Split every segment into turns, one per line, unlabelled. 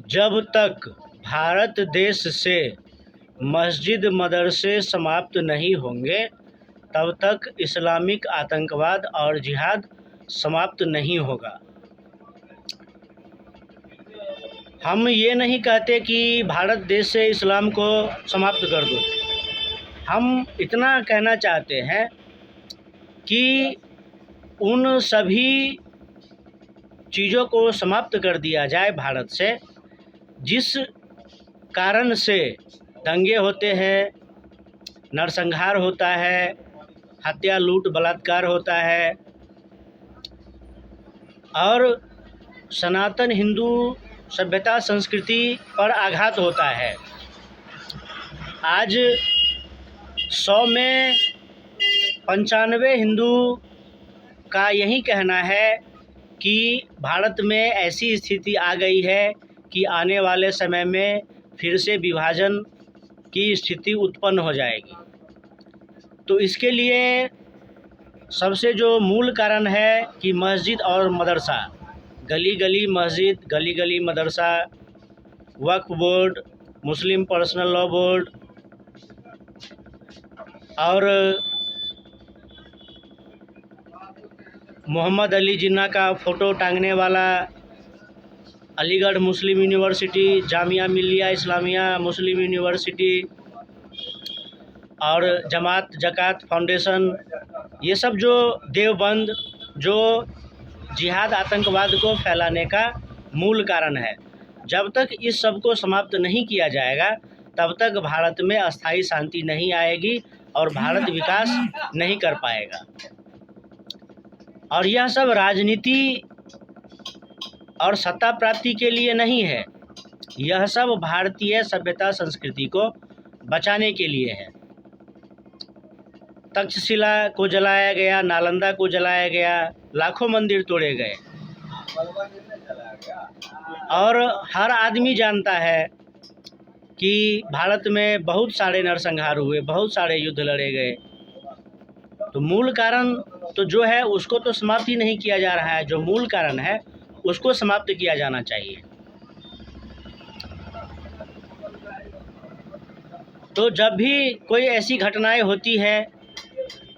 जब तक भारत देश से मस्जिद मदरसे समाप्त नहीं होंगे तब तक इस्लामिक आतंकवाद और जिहाद समाप्त नहीं होगा। हम ये नहीं कहते कि भारत देश से इस्लाम को समाप्त कर दो। हम इतना कहना चाहते हैं कि उन सभी चीज़ों को समाप्त कर दिया जाए भारत से, जिस कारण से दंगे होते हैं, नरसंहार होता है, हत्या, लूट, बलात्कार होता है और सनातन हिंदू सभ्यता संस्कृति पर आघात होता है। आज 100 में 95 हिंदू का यही कहना है कि भारत में ऐसी स्थिति आ गई है कि आने वाले समय में फिर से विभाजन की स्थिति उत्पन्न हो जाएगी। तो इसके लिए सबसे जो मूल कारण है कि मस्जिद और मदरसा, गली गली मस्जिद, गली गली मदरसा, वक्फ बोर्ड, मुस्लिम पर्सनल लॉ बोर्ड और मोहम्मद अली जिन्ना का फ़ोटो टांगने वाला अलीगढ़ मुस्लिम यूनिवर्सिटी, जामिया मिल्लिया इस्लामिया मुस्लिम यूनिवर्सिटी और जमात ज़कात फाउंडेशन, ये सब जो देवबंद, जो जिहाद आतंकवाद को फैलाने का मूल कारण है। जब तक इस सब को समाप्त नहीं किया जाएगा तब तक भारत में अस्थायी शांति नहीं आएगी और भारत विकास नहीं कर पाएगा। और यह सब राजनीति और सत्ता प्राप्ति के लिए नहीं है, यह सब भारतीय सभ्यता संस्कृति को बचाने के लिए है। तक्षशिला को जलाया गया, नालंदा को जलाया गया, लाखों मंदिर तोड़े गए और हर आदमी जानता है कि भारत में बहुत सारे नरसंहार हुए, बहुत सारे युद्ध लड़े गए। तो मूल कारण तो जो है उसको तो समाप्त ही नहीं किया जा रहा है, जो मूल कारण है उसको समाप्त किया जाना चाहिए। तो जब भी कोई ऐसी घटनाएं होती है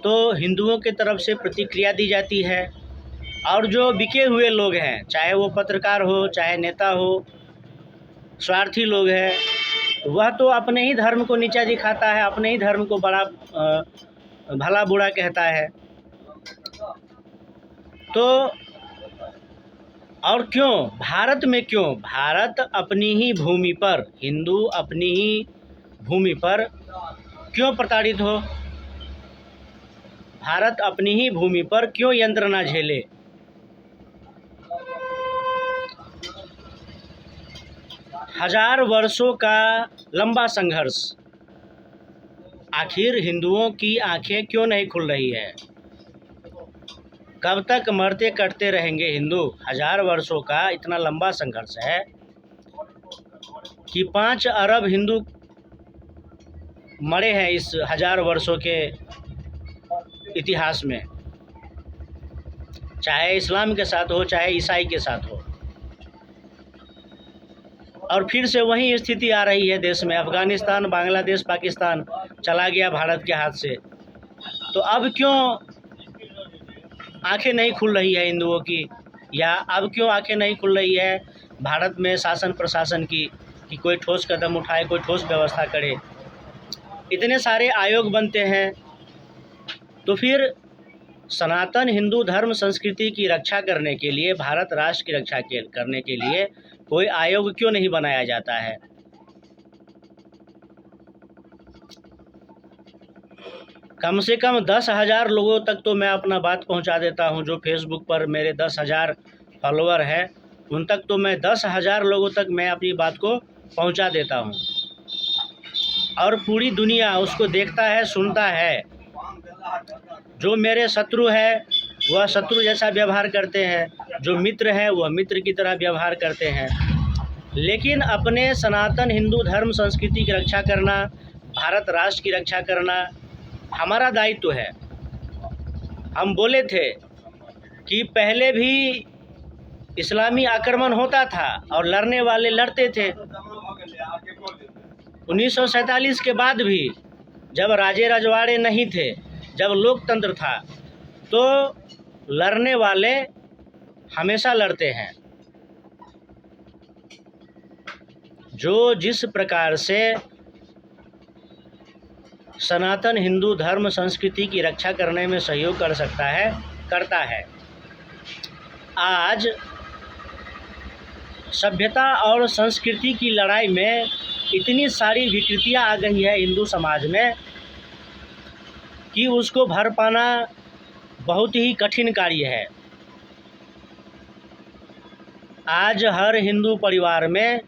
तो हिंदुओं की तरफ से प्रतिक्रिया दी जाती है और जो बिके हुए लोग हैं, चाहे वो पत्रकार हो, चाहे नेता हो, स्वार्थी लोग हैं, वह तो अपने ही धर्म को नीचा दिखाता है, अपने ही धर्म को बड़ा भला बुरा कहता है। तो और क्यों भारत में, क्यों भारत अपनी ही भूमि पर, हिंदू अपनी ही भूमि पर क्यों प्रताड़ित हो? भारत अपनी ही भूमि पर क्यों यंत्रणा झेले? हजार वर्षों का लंबा संघर्ष, आखिर हिंदुओं की आंखें क्यों नहीं खुल रही है? कब तक मरते कटते रहेंगे हिंदू? हजार वर्षों का इतना लंबा संघर्ष है कि 5 अरब हिंदू मरे हैं इस हजार वर्षों के इतिहास में, चाहे इस्लाम के साथ हो, चाहे ईसाई के साथ हो। और फिर से वही स्थिति आ रही है देश में। अफ़गानिस्तान, बांग्लादेश, पाकिस्तान चला गया भारत के हाथ से। तो अब क्यों आंखें नहीं खुल रही है हिंदुओं की, या अब क्यों आंखें नहीं खुल रही है भारत में शासन प्रशासन की कि कोई ठोस कदम उठाए, कोई ठोस व्यवस्था करे? इतने सारे आयोग बनते हैं, तो फिर सनातन हिंदू धर्म संस्कृति की रक्षा करने के लिए, भारत राष्ट्र की रक्षा करने के लिए कोई आयोग क्यों नहीं बनाया जाता है? कम से कम 10,000 लोगों तक तो मैं अपना बात पहुंचा देता हूं। जो फेसबुक पर मेरे 10,000 फॉलोअर हैं, उन तक तो मैं 10,000 लोगों तक मैं अपनी बात को पहुंचा देता हूं और पूरी दुनिया उसको देखता है, सुनता है। जो मेरे शत्रु है वह शत्रु जैसा व्यवहार करते हैं, जो मित्र है वह मित्र की तरह व्यवहार करते हैं। लेकिन अपने सनातन हिंदू धर्म संस्कृति की रक्षा करना, भारत राष्ट्र की रक्षा करना हमारा दायित्व है। हम बोले थे कि पहले भी इस्लामी आक्रमण होता था और लड़ने वाले लड़ते थे। 1947 के बाद भी जब राजे रजवाड़े नहीं थे, जब लोकतंत्र था, तो लड़ने वाले हमेशा लड़ते हैं। जो जिस प्रकार से सनातन हिंदू धर्म संस्कृति की रक्षा करने में सहयोग कर सकता है, करता है। आज सभ्यता और संस्कृति की लड़ाई में इतनी सारी विकृतियां आ गई है हिंदू समाज में कि उसको भर पाना बहुत ही कठिन कार्य है। आज हर हिंदू परिवार में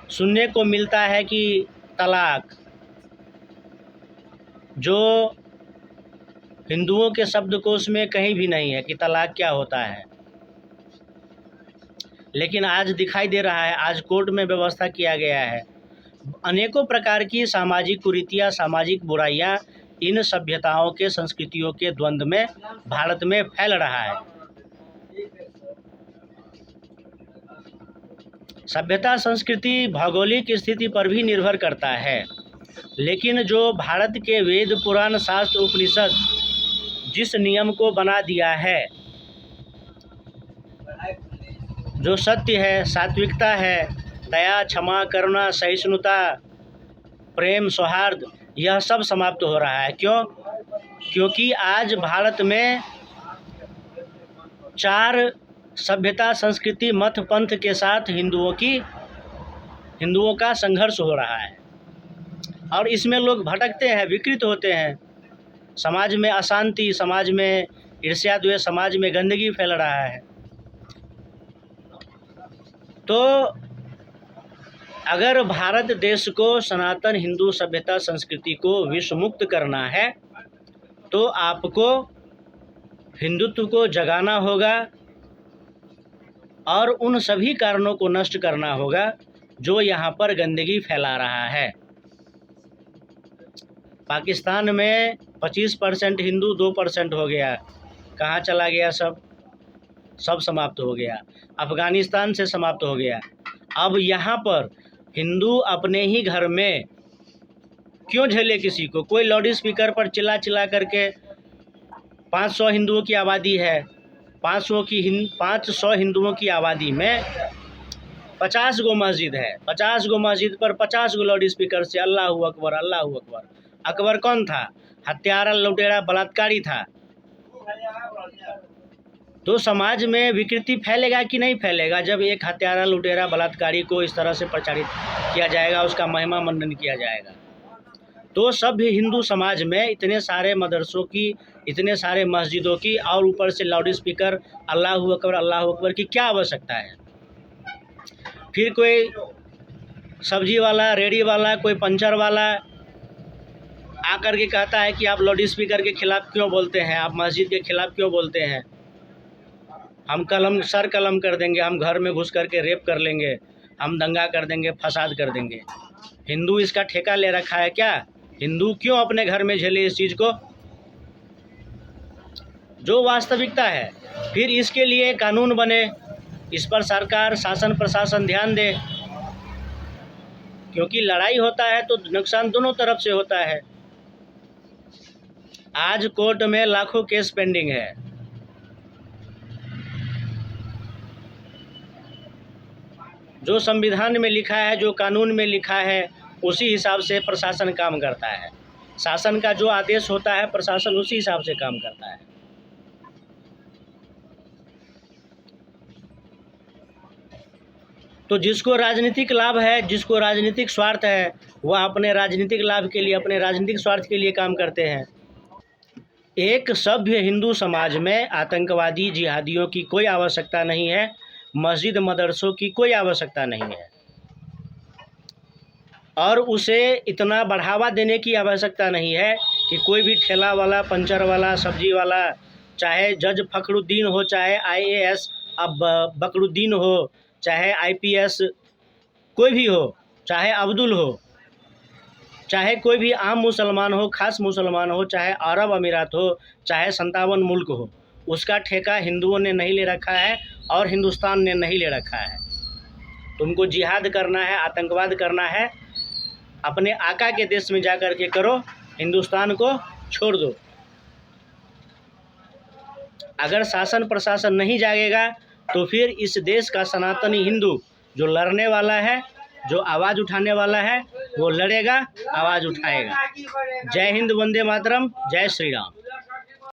सुनने को मिलता है कि तलाक, जो हिंदुओं के शब्दकोश में कहीं भी नहीं है कि तलाक क्या होता है, लेकिन आज दिखाई दे रहा है। आज कोर्ट में व्यवस्था किया गया है। अनेकों प्रकार की सामाजिक कुरीतियाँ, सामाजिक बुराइयाँ इन सभ्यताओं के, संस्कृतियों के द्वंद्व में भारत में फैल रहा है। सभ्यता संस्कृति भौगोलिक स्थिति पर भी निर्भर करता है, लेकिन जो भारत के वेद पुराण शास्त्र उपनिषद जिस नियम को बना दिया है, जो सत्य है, सात्विकता है, दया, क्षमा, करुणा, सहिष्णुता, प्रेम, सौहार्द, यह सब समाप्त हो रहा है। क्यों? क्योंकि आज भारत में 4 सभ्यता, संस्कृति, मत, पंथ के साथ हिंदुओं का संघर्ष हो रहा है और इसमें लोग भटकते हैं, विकृत होते हैं। समाज में अशांति, समाज में ईर्ष्या द्वेष, समाज में गंदगी फैल रहा है। तो अगर भारत देश को सनातन हिंदू सभ्यता संस्कृति को विश्व मुक्त करना है, तो आपको हिंदुत्व को जगाना होगा और उन सभी कारणों को नष्ट करना होगा जो यहाँ पर गंदगी फैला रहा है। पाकिस्तान में 25% हिंदू, 2% हो गया। कहाँ चला गया? सब समाप्त हो गया। अफ़गानिस्तान से समाप्त हो गया। अब यहाँ पर हिंदू अपने ही घर में क्यों झेले किसी को? कोई लाउड स्पीकर पर चिल्ला करके 500 हिंदुओं की आबादी है, 500 हिंदुओं की आबादी में 50 गो मस्जिद है। 50 गो मस्जिद पर 50 गो लाउड स्पीकर से अल्लाहू अकबर, अल्लाहू अकबर। अकबर कौन था? हत्यारा, लुटेरा, बलात्कारी था। तो समाज में विकृति फैलेगा कि नहीं फैलेगा? जब एक हत्यारा, लुटेरा, बलात्कारी को इस तरह से प्रचारित किया जाएगा, उसका महिमा मंडन किया जाएगा। तो सभ्य हिंदू समाज में इतने सारे मदरसों की, इतने सारे मस्जिदों की और ऊपर से लाउड स्पीकर अल्लाहू अकबर की क्या आवश्यकता है? फिर कोई सब्जी वाला, रेडी वाला, कोई पंचर वाला आकर के कहता है कि आप लाउड स्पीकर के खिलाफ़ क्यों बोलते हैं, आप मस्जिद के खिलाफ़ क्यों बोलते हैं, हम सर कलम कर देंगे, हम घर में घुस करके रेप कर लेंगे, हम दंगा कर देंगे, फसाद कर देंगे। हिंदू इसका ठेका ले रखा है क्या? हिंदू क्यों अपने घर में झेले इस चीज़ को? जो वास्तविकता है, फिर इसके लिए कानून बने, इस पर सरकार, शासन, प्रशासन ध्यान दे, क्योंकि लड़ाई होता है तो नुकसान दोनों तरफ से होता है। आज कोर्ट में लाखों केस पेंडिंग है। जो संविधान में लिखा है, जो कानून में लिखा है, उसी हिसाब से प्रशासन काम करता है। शासन का जो आदेश होता है, प्रशासन उसी हिसाब से काम करता है। तो जिसको राजनीतिक लाभ है, जिसको राजनीतिक स्वार्थ है, वह अपने राजनीतिक लाभ के लिए, अपने राजनीतिक स्वार्थ के लिए काम करते हैं। एक सभ्य हिंदू समाज में आतंकवादी, जिहादियों की कोई आवश्यकता नहीं है, मस्जिद, मदरसों की कोई आवश्यकता नहीं है, और उसे इतना बढ़ावा देने की आवश्यकता नहीं है कि कोई भी ठेला वाला, पंचर वाला, सब्जी वाला, चाहे जज फखरुद्दीन हो, चाहे IAS अब बकरुद्दीन हो, चाहे IPS कोई भी हो, चाहे अब्दुल हो, चाहे कोई भी आम मुसलमान हो, खास मुसलमान हो, चाहे अरब अमीरात हो, चाहे 57 मुल्क हो, उसका ठेका हिंदुओं ने नहीं ले रखा है और हिंदुस्तान ने नहीं ले रखा है। तुमको जिहाद करना है, आतंकवाद करना है, अपने आका के देश में जा कर के करो, हिंदुस्तान को छोड़ दो। अगर शासन प्रशासन नहीं जागेगा तो फिर इस देश का सनातनी हिंदू जो लड़ने वाला है, जो आवाज़ उठाने वाला है, वो लड़ेगा, आवाज़ उठाएगा। जय हिंद, वंदे मातरम, जय श्री राम।